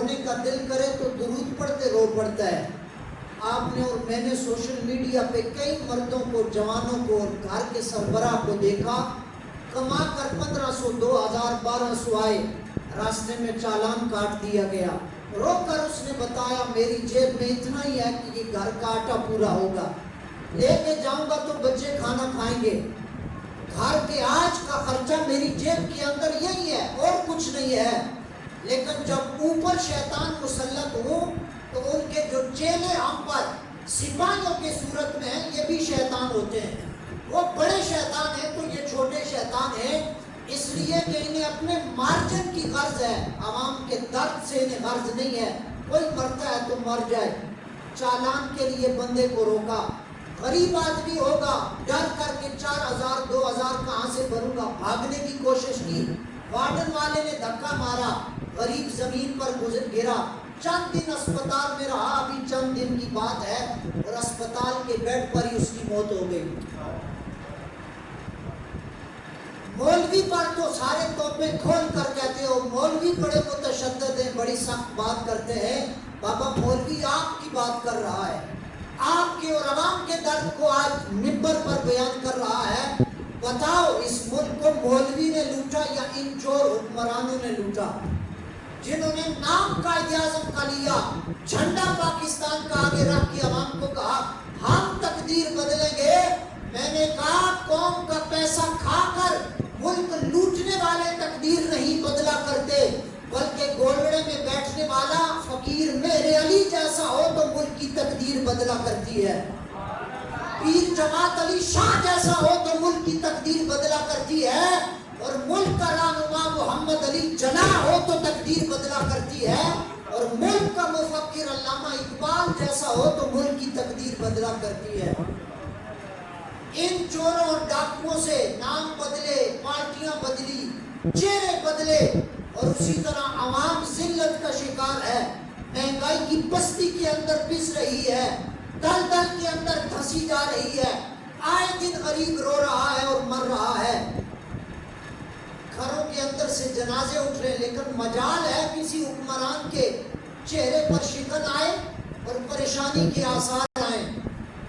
رونے کا دل کرے تو درود پڑھتے رو پڑتا ہے. آپ نے اور میں نے سوشل میڈیا پہ کئی مردوں کو، جوانوں کو اور گھر کے سربراہ کو دیکھا کما کر 1500 2000 1200 آئے، راستے میں چالان کاٹ دیا گیا. رو کر اس نے بتایا میری جیب میں اتنا ہی ہے کہ یہ گھر کا آٹا پورا ہوگا، لے کے جاؤں گا تو بچے کھانا کھائیں گے، گھر کے آج کا خرچہ میری جیب کے اندر یہی ہے اور کچھ نہیں ہے. لیکن جب اوپر شیطان مسلط ہوں تو ان کے جو چیلے ہم پر سپاہیوں کی صورت میں ہیں یہ بھی شیطان ہوتے ہیں. وہ بڑے شیطان ہیں تو یہ چھوٹے شیطان ہیں، اس لیے کہ انہیں اپنے مارجن کی غرض ہے، عوام کے درد سے انہیں غرض نہیں ہے. کوئی مرتا ہے تو مر جائے. چالان کے لیے بندے کو روکا، غریب آدمی ہوگا، ڈر کر کے 4000 2000 کہاں سے بھروں گا، بھاگنے کی کوشش کی. وارڈن والے نے دھکا مارا، غریب زمین پر گرا. چند دن اسپتال میں رہا، ابھی چند دن کی بات ہے اور اسپتال کے بیڈ پر ہی اس کی موت ہو گئی. مولوی پر تو سارے توپے کھول کر کہتے ہو، مولوی بڑے متشدد ہیں، بڑی سخت بات کرتے ہیں. بابا مولوی آپ کی بات کر رہا ہے، آپ کے اور عوام کے درد کو آج منبر پر بیان کر رہا ہے. بتاؤ اس ملک کو مولوی نے لوٹا یا ان چور حکمرانوں نے لوٹا جنہوں نے نام قائد اعظم کا لیا، جھنڈا پاکستان کا آگے رکھ کے عوام کو کہا ہم تقدیر بدلیں گے. میں نے کہا قوم کا پیسہ کھا کر ملک لوٹنے والے تقدیر نہیں بدلا کرتے، بلکہ گولڑے میں بیٹھنے والا فقیر مہر علی جیسا ہو تو ملک کی تقدیر بدلا کرتی ہے. پیر جماعت علی شاہ جیسا ہو تو ملک کی تقدیر بدلا کرتی ہے، اور ملک کا رہنما محمد علی جناح ہو تو تقدیر بدلا کرتی ہے، اور ملک کا مفکر علامہ اقبال جیسا ہو تو ملک کی تقدیر بدلا کرتی ہے. ان چوروں اور ڈاکوؤں سے نام بدلے، پارٹیاں بدلی، چہرے بدلے، اور اسی طرح عوام ذلت کا شکار ہے. مہنگائی کی پستی کے اندر پس رہی ہے، دل دل کے اندر دھسی جا رہی ہے. آئے دن غریب رو رہا ہے اور مر رہا ہے. گھروں کے اندر سے جنازے اٹھ رہے، لیکن مجال ہے کسی حکمران کے چہرے پر شکن آئے اور پریشانی کے آثار آئیں.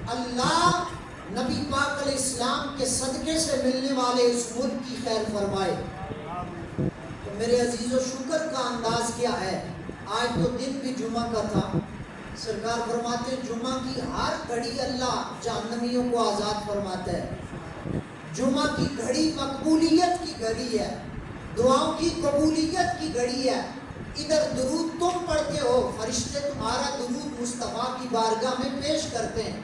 اللہ نبی پاک علیہ السلام کے صدقے سے ملنے والے اس ملک کی خیر فرمائے. تو میرے عزیز و شکر کا انداز کیا ہے؟ آج تو دن بھی جمعہ کا تھا. سرکار فرماتے جمعہ کی ہر گھڑی اللہ جہنمیوں کو آزاد فرماتا ہے. جمعہ کی گھڑی مقبولیت کی گھڑی ہے، دعاؤں کی قبولیت کی گھڑی ہے. ادھر درود تم پڑھتے ہو، فرشتے تمہارا درود مصطفیٰ کی بارگاہ میں پیش کرتے ہیں،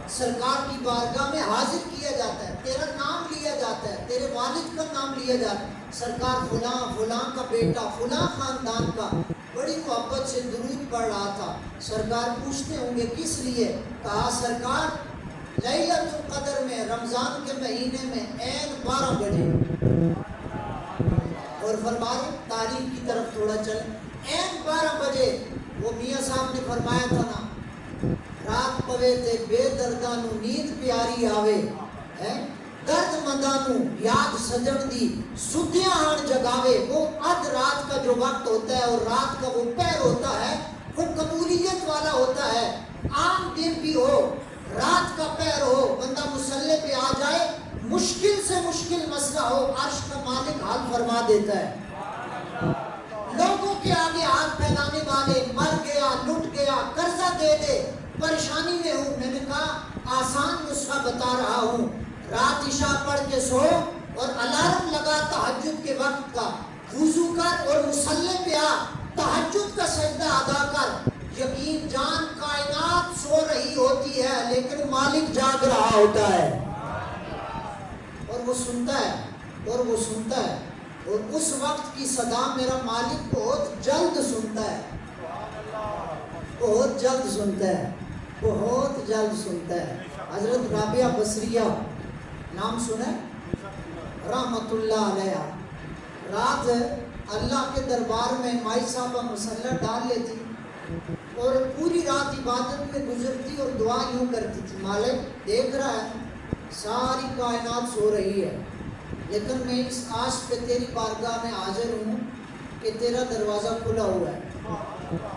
سرکار کی بارگاہ میں حاضر کیا جاتا ہے، تیرا نام لیا جاتا ہے، تیرے والد کا نام لیا جاتا ہے. سرکار فلاں فلاں کا بیٹا، فلاں خاندان کا، بڑی محبت سے درود پڑھ رہا تھا. سرکار پوچھتے ہوں گے کس لیے؟ کہا سرکار لیلۃ القدر میں، رمضان کے مہینے میں عین 12 بجے، اور فرما رہے تاریخ کی طرف تھوڑا چلیں، عین 12 بجے وہ میاں صاحب نے فرمایا تھا نا، رات پوے تے بے دردانو نیند پیاری آوے، درد مندانو یاد سجن دی سدیاں آن جگاوے. وہ ادھ رات کا جو وقت ہوتا ہے اور رات کا وہ پہر ہوتا ہے وہ قبولیت والا ہوتا ہے. عام دن بھی ہو، رات کا پہر ہو، بندہ مصلی پہ آ جائے، مشکل سے مشکل مسئلہ ہو، عرش کا مالک حل فرما دیتا ہے. لوگوں کے آگے ہاتھ پھیلانے والے، مر گیا، لٹ گیا، قرضہ دے دے، پریشانی میں ہوں، میں نے کہا آسان نسخہ بتا رہا ہوں. رات عشاء پڑھ کے سو اور الارم لگا تہجد کے وقت کا، وضو کر اور مصلی پہ آ، تہجد کا سجدہ ادا کر. یقین جان کائنات سو رہی ہوتی ہے لیکن مالک جاگ رہا ہوتا ہے، اور وہ سنتا ہے اور وہ سنتا ہے، اور اس وقت کی صدا میرا مالک بہت جلد سنتا ہے، بہت جلد سنتا ہے، بہت جلد سنتا ہے. حضرت رابعہ بصریہ نام سنا رحمت اللہ علیہ، رات اللہ کے دربار میں مائی صاحبہ مسلح ڈال لیتی اور پوری رات عبادت میں گزرتی اور دعا یوں کرتی تھی، مالک دیکھ رہا ہے ساری کائنات سو رہی ہے، لیکن میں اس آس پہ تیری بارگاہ میں حاضر ہوں کہ تیرا دروازہ کھلا ہوا ہے،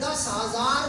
10,000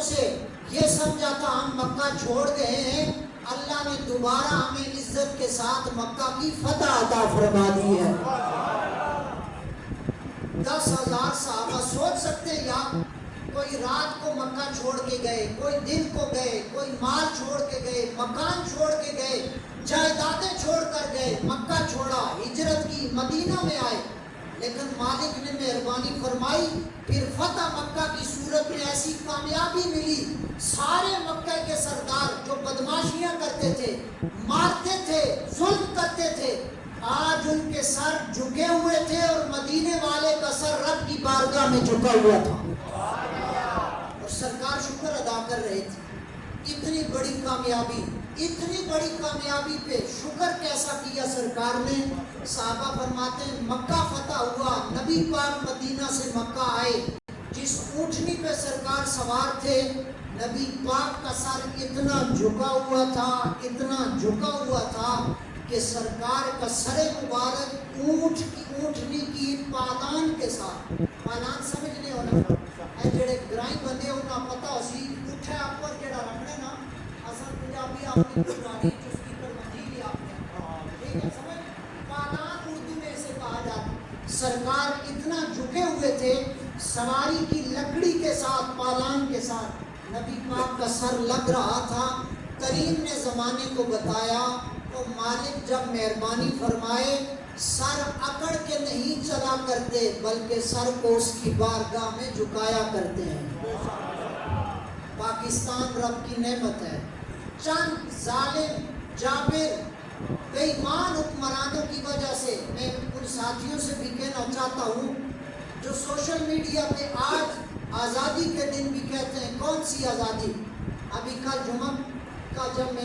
ہاتھوں سے یہ سمجھا تھا ہم مکہ چھوڑ گئے ہیں، اللہ نے دوبارہ ہمیں عزت کے ساتھ مکہ کی فتح عطا فرما دی ہے۔ 10,000 صحابہ سوچ سکتے ہیں یا کوئی رات کو مکہ چھوڑ کے گئے، کوئی دن کو گئے، کوئی مال چھوڑ کے گئے، مکان چھوڑ کے گئے، جائیدادیں چھوڑ کر گئے، مکہ چھوڑا، ہجرت کی، مدینہ میں آئے، لیکن مالک نے مہربانی فرمائی، پھر فتح مکہ کی صورت میں ایسی کامیابی ملی، سارے مکہ کے سردار جو بدماشیاں کرتے تھے، مارتے تھے، ظلم کرتے تھے، آج ان کے سر جھکے ہوئے تھے اور مدینے والے کا سر رب کی بارگاہ میں جھکا ہوا تھا اور سرکار شکر ادا کر رہے تھے۔ اتنی بڑی کامیابی پہ شکر کیسا کیا سرکار نے؟ صحابہ فرماتے ہیں مکہ فتح ہوا، نبی پاک مدینہ سے مکہ آئے، جس اونٹنی پہ سرکار سوار تھے، نبی پاک کا سر اتنا جھکا ہوا تھا کہ سرکار کا سر مبارک اونٹنی کی پالان کے ساتھ، پالان سمجھنے ہونا اے جڑے گرائی بندے انہاں پتہ اسی اٹھے اپر جڑا رکھنے نا، اصل پنجابی آپ نے پرانی چسکی پر منجیلی آپ نے، ٹھیک ہے سمجھ، پالان اردو میں اسے کہا جاتا۔ سرکار اتنا جھکے ہوئے تھے، سواری کی لکڑی کے ساتھ، پالان کے ساتھ نبی پاک کا سر لگ رہا تھا۔ کریم نے زمانے کو بتایا تو مالک جب مہربانی فرمائے سر اکڑ کے نہیں چلا کرتے بلکہ سر کو اس کی بارگاہ میں جھکایا کرتے ہیں۔ پاکستان رب کی نعمت ہے۔ چند ظالم جابر بے ایمان حکمرانوں کی وجہ سے، میں ان ساتھیوں سے بھی کہنا چاہتا ہوں جو سوشل میڈیا پہ آج آزادی کے دن بھی کہتے ہیں، کون سی آزادی؟ ابھی کل جمعہ کا جب میں